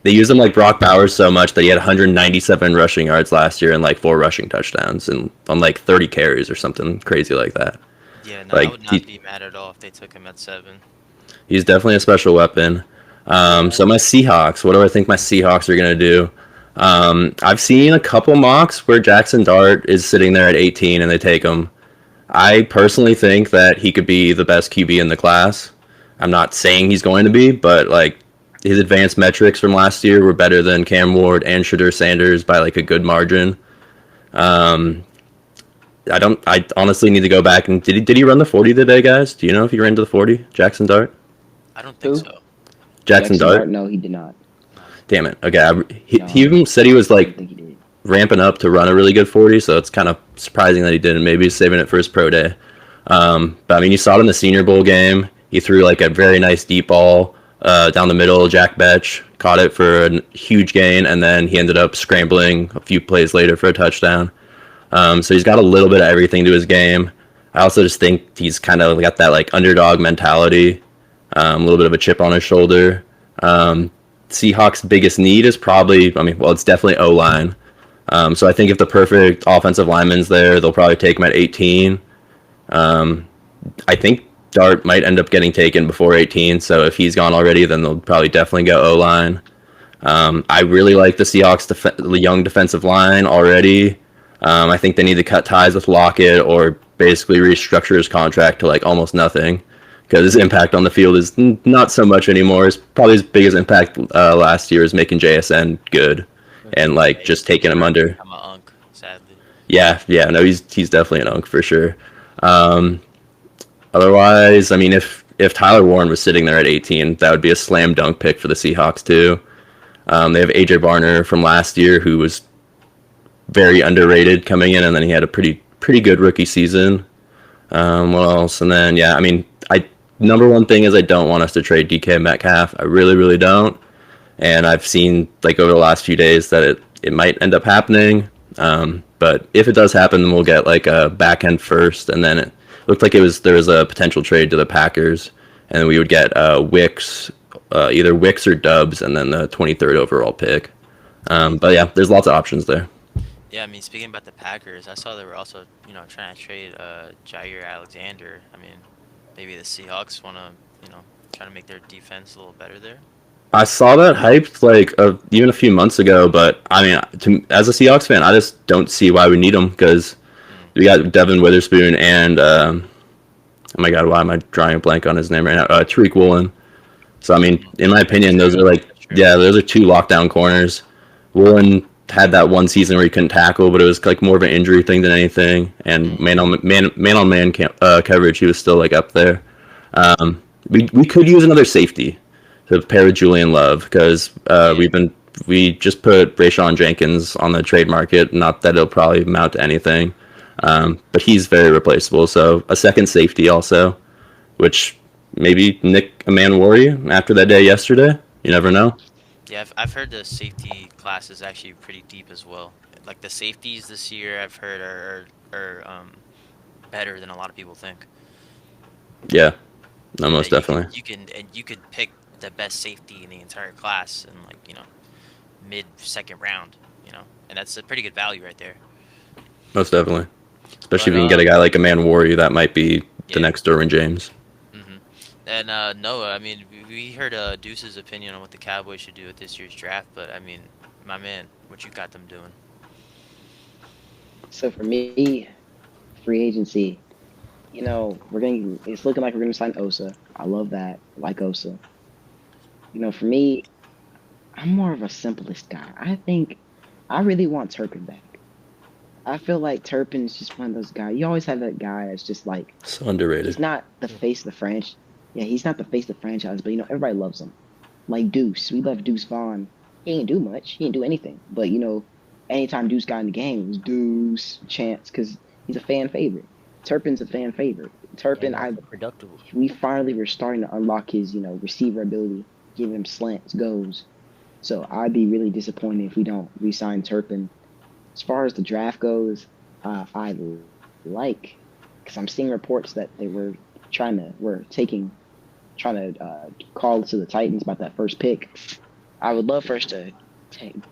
they used him like Brock Bowers so much that he had 197 rushing yards last year and like 4 rushing touchdowns and on like 30 carries or something crazy like that. Yeah, no, I Like would not be mad at all if they took him at 7. he's definitely a special weapon. yeah. So my Seahawks, what do I think my Seahawks are gonna do? I've seen a couple mocks where Jackson Dart is sitting there at 18 and they take him. I personally think that he could be the best QB in the class. I'm not saying he's going to be, but like his advanced metrics from last year were better than Cam Ward and Shadur Sanders by like a good margin. Um, I don't. I honestly need to go back and did he run the 40 today, guys? Do you know if he ran to the 40? Jackson Dart. I don't think Who? so. Jackson Jackson Dart. Dart? No, he did not. Damn it. Okay. He No, even said he was I like don't think he did. ramping up to run a really good 40, so it's kind of surprising that he didn't. Maybe he's saving it for his pro day. But I mean, you saw it in the Senior Bowl game. He threw like a very nice deep ball down the middle. Jack Betch caught it for a huge gain, and then he ended up scrambling a few plays later for a touchdown. So he's got a little bit of everything to his game. I also just think he's kind of got that like underdog mentality, a little bit of a chip on his shoulder. Seahawks' biggest need is probably, I mean, well, it's definitely O line. So I think if the perfect offensive lineman's there, they'll probably take him at 18. I think Dart might end up getting taken before 18. So if he's gone already, then they'll probably definitely go O line. I really like the Seahawks' the young defensive line already. I think they need to cut ties with Lockett or basically restructure his contract to like almost nothing because his impact on the field is not so much anymore. It's probably his biggest impact last year is making JSN good and like Yeah, just he's taking him starting to under. become a unk, sadly. Yeah, no, he's definitely an unk for sure. Um, Otherwise, I mean, if Tyler Warren was sitting there at 18, that would be a slam dunk pick for the Seahawks too. They have AJ Barner from last year, who was very underrated coming in, and then he had a pretty good rookie season. What else? And then yeah, I mean, I number one thing is I don't want us to trade DK Metcalf. I really don't. And I've seen like over the last few days that it might end up happening. But if it does happen, then we'll get like a back end first, and then it looked like there was a potential trade to the Packers, and we would get Wicks either Wicks or Dubs, and then the 23rd overall pick. But yeah, there's lots of options there. Yeah, I mean, speaking about the Packers, I saw they were also, trying to trade Jair Alexander. I mean, maybe the Seahawks want to, try to make their defense a little better there. I saw that hyped like even a few months ago, but I mean, as a Seahawks fan, I just don't see why we need them because Mm. we got Devin Witherspoon and oh my god, why am I drawing a blank on his name right now? Tariq Woolen. So I mean, in my That's opinion, those true. are like That's true. yeah, those are two lockdown corners. Woolen had that one season where he couldn't tackle, but it was like more of an injury thing than anything. And Mm. man coverage, he was still like up there. We could use another safety to pair with Julian Love because Yeah. we just put Rayshawn Jenkins on the trade market. Not that it'll probably amount to anything, but he's very replaceable. So a second safety also, which maybe Nick Amanwari after that day yesterday. You never know. Yeah, I've heard the safety class is actually pretty deep as well. Like the safeties this year, I've heard are better than a lot of people think. Yeah, no, Yeah, most definitely, you could pick the best safety in the entire class in like mid second round, and that's a pretty good value right there. most definitely. But Especially if you can get a guy like Amanwari, that might be the yeah. next Derwin James. hmm And Noah, I mean, we heard Deuce's opinion on what the Cowboys should do with this year's draft, but I mean, my man, what you got them doing? So for me, free agency, it's looking like we're gonna sign Osa. I love that. I like Osa. For me, I'm more of a simplest guy. I think I really want Turpin back. I feel like Turpin's just one of those guys. You always have that guy that's just like So underrated. he's not the face of the franchise. Yeah, he's not the face of the franchise, but everybody loves him. Like Deuce, we love Deuce Vaughn. He ain't do much. He didn't do anything. But anytime Deuce got in the game, it was Deuce chance because he's a fan favorite. Turpin's a fan favorite. Turpin, And I also productive. we finally were starting to unlock his receiver ability, giving him slants, goes. So I'd be really disappointed if we don't re-sign Turpin. As far as the draft goes, I like because I'm seeing reports that they trying to call to the Titans about that first pick. I would love for us to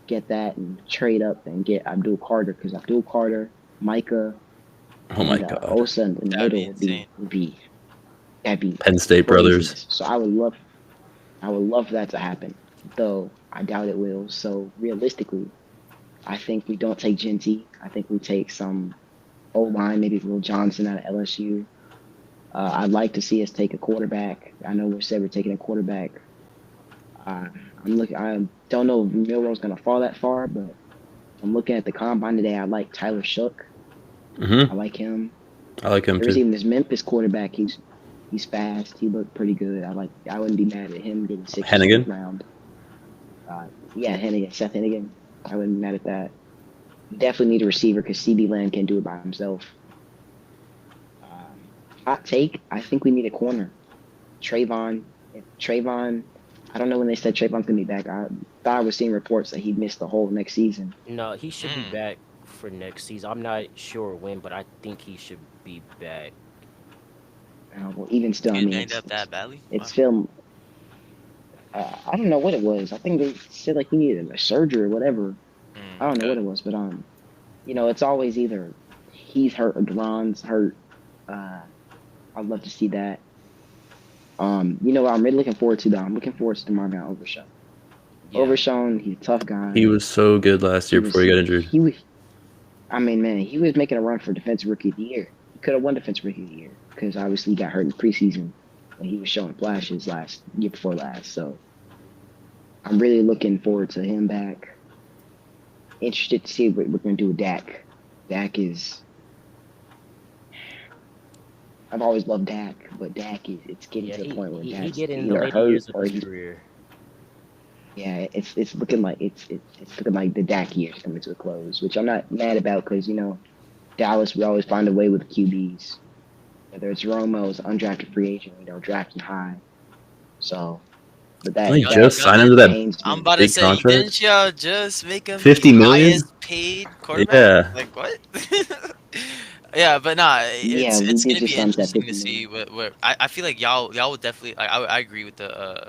get that and trade up and get Abdul Carter because Abdul Carter, Micah, Oh my and god. Osa in the That'd be middle insane. that'd be Penn State brothers. craziness. So I would love for that to happen, though I doubt it will. So realistically, I think we don't take Genty. I think we take some O line, maybe Will Johnson out of LSU. I'd like to see us take a quarterback. I know we said we're taking a quarterback. I'm looking. I don't know if Milroe's gonna fall that far, but I'm looking at the combine today. I like Tyler Shook. I like him. I like him There's too. even this Memphis quarterback. He's fast. He looked pretty good. I wouldn't be mad at him getting sixth or Hennigan? seventh round. Yeah, Hennigan, Seth Hennigan. I wouldn't be mad at that. Definitely need a receiver because CB Lamb can't do it by himself. Hot take. I think we need a corner. Trayvon. If Trayvon. I don't know when they said Trayvon's gonna be back. I thought I was seeing reports that he missed the whole next season. No, he should be Mm. back for next season. I'm not sure when, but I think he should be back. Well, even still, I Getting mean, banged up that badly? it's film. I don't know what it was. I think they said like he needed a surgery or whatever. I don't know what it was, but it's always either he's hurt or Duran's hurt. I'd love to see that. What I'm really looking forward to though. I'm looking forward to Marvin Overshown. Yeah. Overshown, he's a tough guy. He was so good last year before he got injured. He was. I mean, man, he was making a run for Defensive Rookie of the Year. He could have won Defensive Rookie of the Year because obviously he got hurt in preseason when he was showing flashes year before last. So I'm really looking forward to him back. Interested to see what we're going to do with Dak. Dak is. I've always loved Dak, but it's getting Yeah, to the point where he Dak's getting in the either later hurt years of or his career. yeah, it's looking like it's looking like the Dak years coming to a close, which I'm not mad about because Dallas we always find a way with QBs. Whether it's Romo's undrafted free agent, draft him high. So, but that, Like, Yo, just yo, sign him to that pains me. I'm about to big say, contract. didn't y'all just make him 50 the million? highest paid quarterback? Yeah. Like what? Yeah, but nah, Yeah, we it's did gonna just be sign him to that interesting to 50 see million. what I feel like y'all would definitely like. I agree with the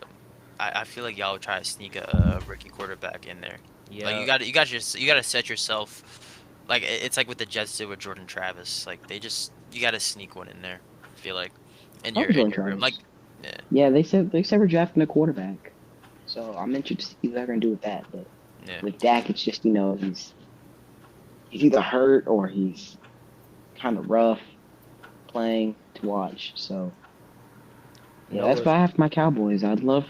I feel like y'all would try to sneak a rookie quarterback in there. Like Yeah, you got to set yourself like it's like what the Jets did with Jordan Travis. Like they just you got to sneak one in there. I feel like Oh, in Jordan your room. Like Travis. yeah, Yeah, they said we're drafting a quarterback. So I'm interested to see what they're gonna do with that. But yeah, with Dak, it's just he's either hurt or he's kind of rough playing to watch. So yeah, that's Noah. why I have my Cowboys. I'd love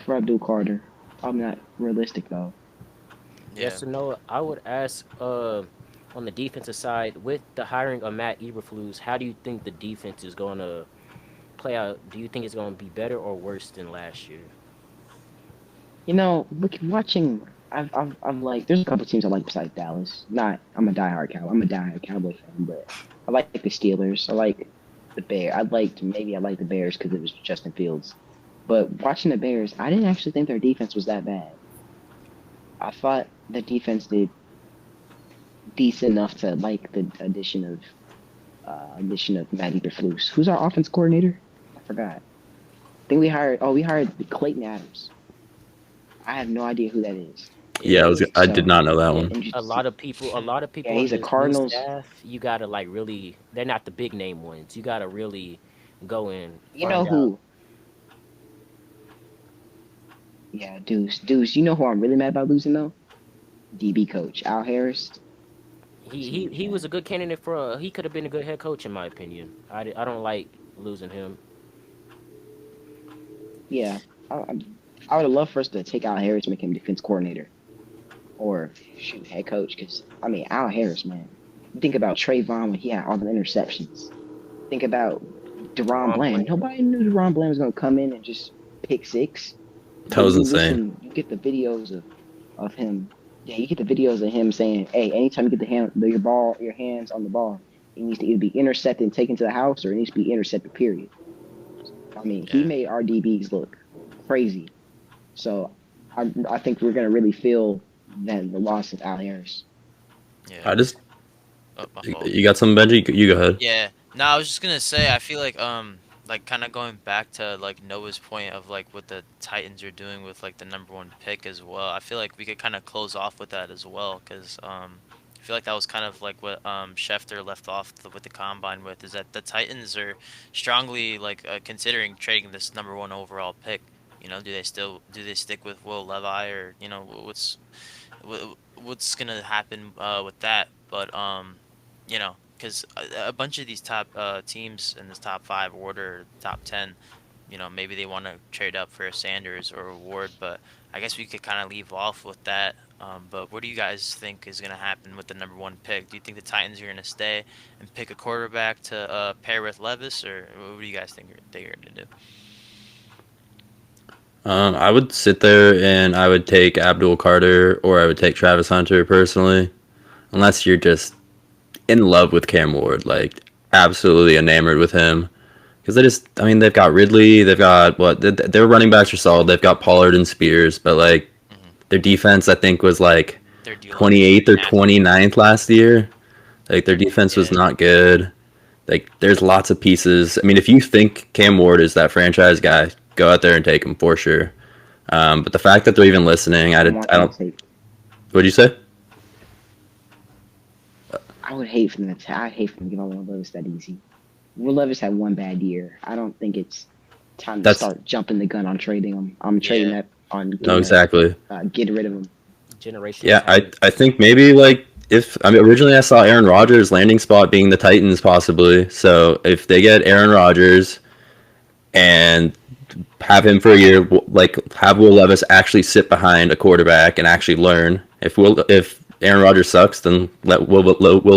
for Abdul Carter. Probably not realistic though. yeah. Yes, so Noah, I would ask on the defensive side, with the hiring of Matt Eberflus, how do you think the defense is going to play out? Do you think it's going to be better or worse than last year? Watching. I've like. There's a couple teams I like besides Dallas. Not. I'm a diehard Cowboy fan, but I like the Steelers. I like the Bears. I like the Bears because it was Justin Fields. But watching the Bears, I didn't actually think their defense was that bad. I thought the defense did decent enough to like the addition of Matt Eberflus. Who's our offense coordinator? I forgot. I think we hired Clayton Adams. I have no idea who that is. Yeah, Yeah, I did So not know that yeah, one. interested a to see. lot of people, a lot of Yeah, people on he's a this new Cardinals. staff, you got to like really, they're not the big name ones. You got to really go and You know find out. who? Yeah, Deuce. You know who I'm really mad about losing though? DB coach Al Harris. He He's a he huge he was fan. a good candidate for he could have been a good head coach in my opinion. I don't like losing him. Yeah, I would have loved for us to take Al Harris, make him defense coordinator, or shoot head coach. Because I mean, Al Harris, man. You think about Trayvon when he had all the interceptions. Think about Deron Deron Bland. Bland. Nobody knew Deron Bland was gonna come in and just pick six. That But was insane. you get the videos of him. Yeah, you get the videos of him saying, "Hey, anytime you get your hands on the ball, it needs to either be intercepted and taken to the house, or it needs to be intercepted. Period." I mean, he Yeah, made our DBs look crazy. So I think we're gonna really feel that the loss of Al Harris. yeah. I just Oh, my fault. you got some Benji? You go ahead. Yeah. No, I was just gonna say I feel like kind of going back to like Noah's point of like what the Titans are doing with like the number one pick as well. I feel like we could kind of close off with that as well because I feel like that was kind of like what Schefter left off with the combine with is that the Titans are strongly like considering trading this number one overall pick. You know, do they stick with Will Levi or you know what's gonna happen with that? But you know, because a bunch of these top teams in this top five order, top 10, you know, maybe they want to trade up for a Sanders or a Ward, but I guess we could kind of leave off with that. But what do you guys think is going to happen with the number one pick? Do you think the Titans are going to stay and pick a quarterback to pair with Levis, or what do you guys think they're going to do? I would sit there and I would take Abdul Carter or I would take Travis Hunter personally, unless you're just in love with Cam Ward, like absolutely enamored with him. Because I mean, they've got Ridley, they've got their running backs are solid. They've got Pollard and Spears, but like Hmm. their defense, I think, was like Their D line is 28th or nasty. 29th last year. Like their defense was Yeah, not good. Like there's lots of pieces. I mean, if you think Cam Ward is that franchise guy, go out there and take him for sure. But the fact that they're even listening, I don't want I them to don't. take. What'd you say? I would hate for them to. I hate for them to give out Will Levis that easy. Will Levis had one bad year. I don't think it's time to That's start jumping the gun on trading him. I'm trading yeah, that on no, getting a exactly. get rid of him. Generational Yeah, talent. I think maybe like if I mean originally I saw Aaron Rodgers' landing spot being the Titans possibly. So if they get Aaron Rodgers and have him for a year, like have Will Levis actually sit behind a quarterback and actually learn. If Aaron Rodgers sucks, then let Will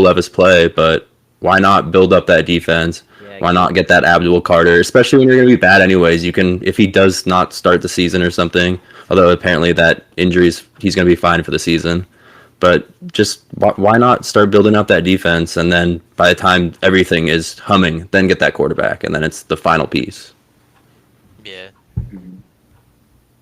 Levis play. But why not build up that defense? Yeah, Why give not get that Abdul Carter? Especially when you're going to be bad anyways. You can if he does not start the season or something. Although apparently that injuries he's going to be fine for the season. But just why not start building up that defense and then by the time everything is humming, then get that quarterback and then it's the final piece. yeah. Mhm.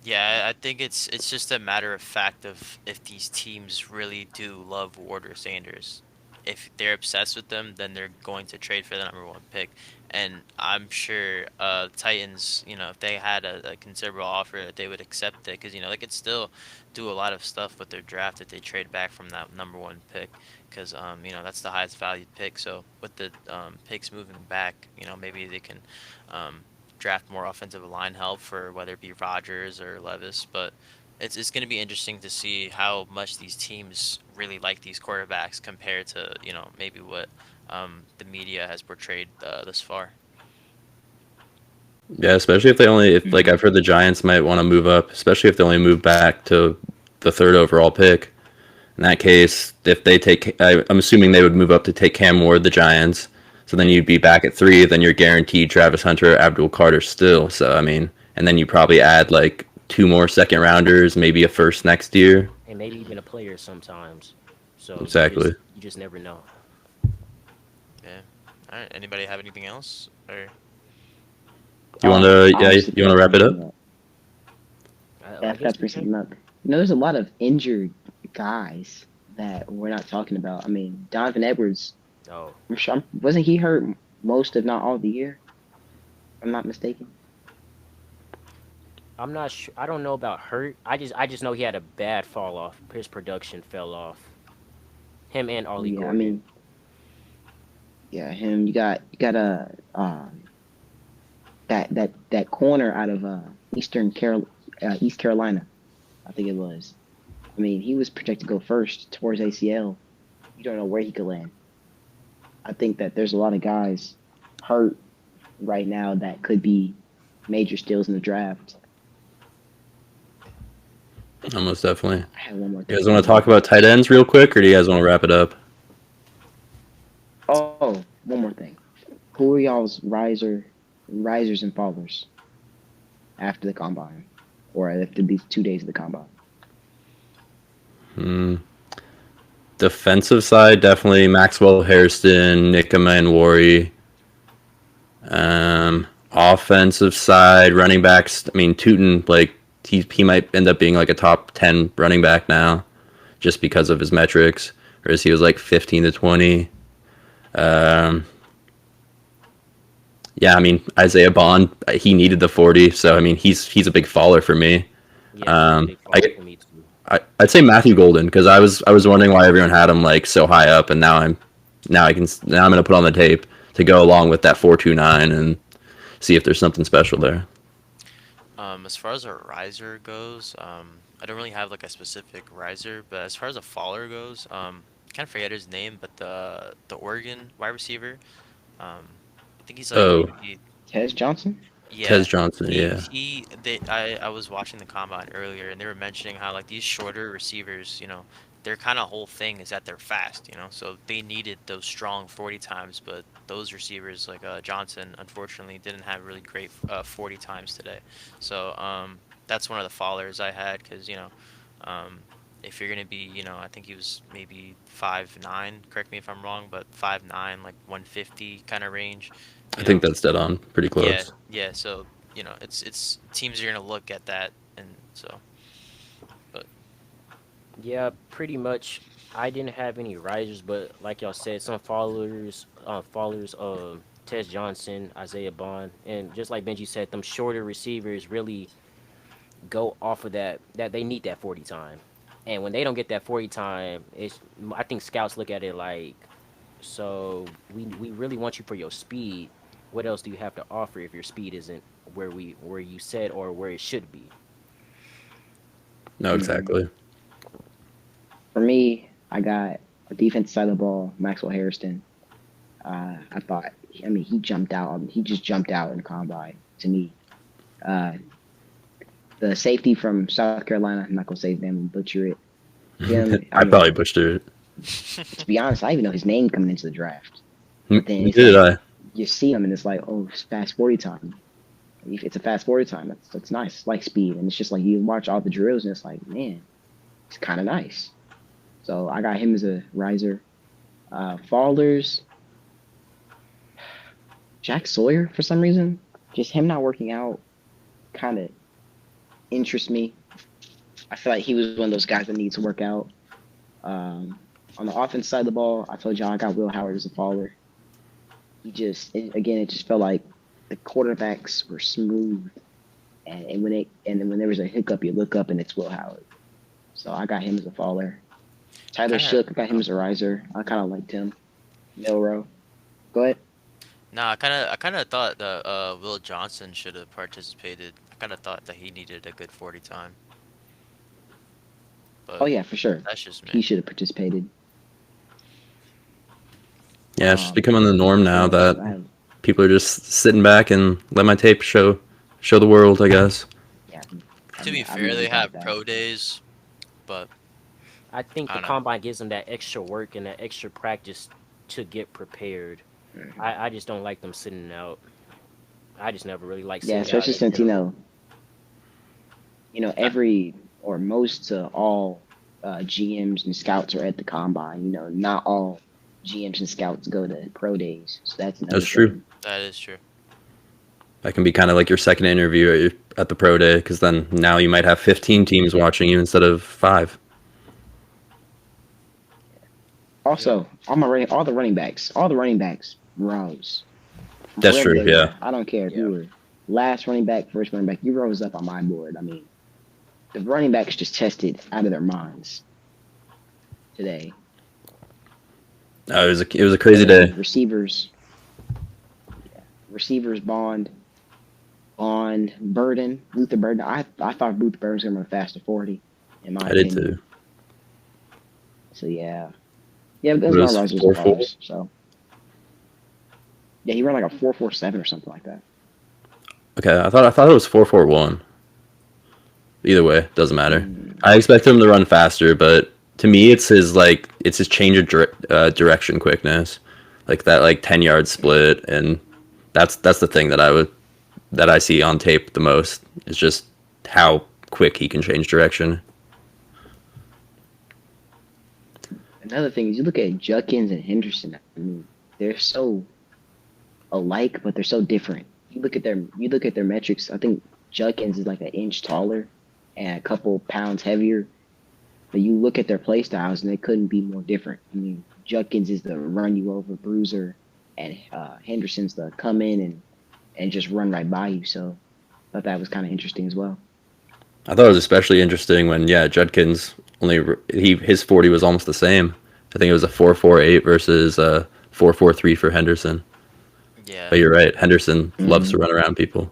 Yeah, I think it's just a matter of fact of if these teams really do love Ward or Sanders. if they're obsessed with them, then they're going to trade for the number one pick. And I'm sure Titans, if they had a considerable offer, that they would accept it because they could still do a lot of stuff with their draft if they trade back from that number one pick because that's the highest valued pick. So with the picks moving back, maybe they can um, draft more offensive line help for whether it be Rodgers or Levis, but it's going to be interesting to see how much these teams really like these quarterbacks compared to maybe what the media has portrayed thus far. Yeah, especially if they only if like Mhm. I've heard the Giants might want to move up, especially if they only move back to the third overall pick. In that case, if they take, I'm assuming they would move up to take Cam Ward, the Giants. So then you'd be back at 3. Then you're guaranteed Travis Hunter, Abdul Carter still. So I mean, and then you probably add like 2 more second rounders, maybe a first next year. and maybe even a player sometimes. So Exactly. you just never know. Yeah. All right. Anybody have anything else? Or You want to, yeah, Honestly, you want to wrap it up? I guess that's we pretty can. something up. There's a lot of injured guys that we're not talking about. I mean, Donovan Edwards, Oh, I'm sure, wasn't he hurt most, if not all, of the year? If I'm not mistaken. I'm not sure. I don't know about hurt. I just know he had a bad fall off. His production fell off. Him and Ollie Yeah, I Gordon. mean, yeah, him. You got a that corner out of East Carolina, I think it was. I mean, he was projected to go first towards ACL. You don't know where he could land. I think that there's a lot of guys hurt right now that could be major steals in the draft. Almost definitely. I have one more You thing guys to want to bring talk up. about tight ends real quick, or do you guys want to wrap it up? Oh, one more thing. Who are y'all's risers and fallers after the combine, or after these 2 days of the combine? Hmm. Defensive side, definitely Maxwell Hairston, Nick Manwari. Offensive side, running backs. I mean, Tootin, like he might end up being like a top 10 running back now, just because of his metrics. Whereas he was like 15 to 20. Um, yeah, I mean Isaiah Bond, he needed the 40, so I mean he's a big faller for me. Yeah, he's a Um, big faller I for me too. I'd say Matthew Golden because I was wondering why everyone had him like so high up, and now I'm gonna put on the tape to go along with that 4.29 and see if there's something special there. as far as a riser goes, I don't really have like a specific riser, but as far as a faller goes, I kind of forget his name, but the Oregon wide receiver, I think he's like Oh, maybe. Tez Johnson. Tez Yeah, Johnson, yeah. I was watching the combine earlier, and they were mentioning how like these shorter receivers, their kind of whole thing is that they're fast, so they needed those strong 40 times, but those receivers like Johnson unfortunately didn't have really great 40 times today. So that's one of the fallers I had because um, if you're gonna be, I think he was maybe 5'9", correct me if I'm wrong, but 5'9", like 150 kind of range, I you know. think that's dead on, pretty Yeah, close. yeah. So it's teams are gonna look at that, and so, but Yeah, pretty much. I didn't have any risers, but like y'all said, some followers. Tess Johnson, Isaiah Bond, and just like Benji said, them shorter receivers really go off of that they need that 40 time. And when they don't get that 40 time, I think scouts look at it like, so we really want you for your speed. What else do you have to offer if your speed isn't where you said or where it should be? No, Hmm. exactly. For me, I got a defense side of the ball, Maxwell Harrison. I thought, I mean, he jumped out. He just jumped out in the combine to me. Uh, the safety from South Carolina, I'm not gonna say his name and butcher it. Him, I I probably mean, pushed it. to be honest, I even know his name coming into the draft. But then Neither it's did like I. you see him and it's like, oh, it's fast 40 time. If it's a fast 40 time, that's nice. It's like speed, and it's just like you watch all the drills and it's like, man, it's kind of nice. So I got him as a riser. Fallers, Jack Sawyer for some reason, just him not working out kind of interests me. I feel like he was one of those guys that needs to work out. Um, On the offense side of the ball, I told y'all I got Will Howard as a faller. Again, it just felt like the quarterbacks were smooth, and then when there was a hiccup, you look up and it's Will Howard. So I got him as a faller. Tyler Kind of. Shook, I got him as a riser. I kind of liked him. Milrow, go ahead. Nah, I kind of thought that Will Johnson should have participated. I kind of thought that he needed a good 40 time, Oh but yeah, for sure. that's just He me. should have participated. Yeah, it's just becoming the norm What now else? that people are just sitting back and let my tape show the world, I guess. Yeah, To be I've fair, never they thought have that. pro days, but I think I the don't know. combine gives them that extra work and that extra practice to get prepared. I just don't like them sitting out. I just never really like Yeah, sitting out especially in since general. I, every or most to all GMs and scouts are at the combine. Not all GMs and scouts go to pro days, so that's That's another true. thing. that is true. That can be kind of like your second interview at the pro day, because then now you might have 15 teams watching you instead of 5. Yep. Also, all the running backs rose from That's wherever true. they Yeah, were. I don't care if Yeah. you were last running back, first running back. You rose up on my board. I mean, the running backs just tested out of their minds today. it was a crazy And day. then receivers Bond, Burden, Luther Burden. I thought Luther Burden was going to run faster 40, in my I did too. opinion. So yeah, It those are my was risers and 4-4. fallers. So yeah, he ran like a 4.47 or something like that. Okay, I thought it was 4-4-1. Either way, doesn't matter. Mm, I expected him to run faster, but to me, it's his change of direction quickness, like that 10-yard split, and that's the thing that I see on tape the most is just how quick he can change direction. Another thing is you look at Judkins and Henderson. I mean, they're so alike, but they're so different. You look at their metrics. I think Judkins is like an inch taller and a couple pounds heavier. But you look at their play styles, and they couldn't be more different. I mean, Judkins is the run you over bruiser, and Henderson's the come in and just run right by you. So I thought that was kind of interesting as well. I thought it was especially interesting when Judkins his 40 was almost the same. I think it was a 4.48 versus a 4.43 for Henderson. Yeah. But you're right, Henderson loves to Mhm. run around people.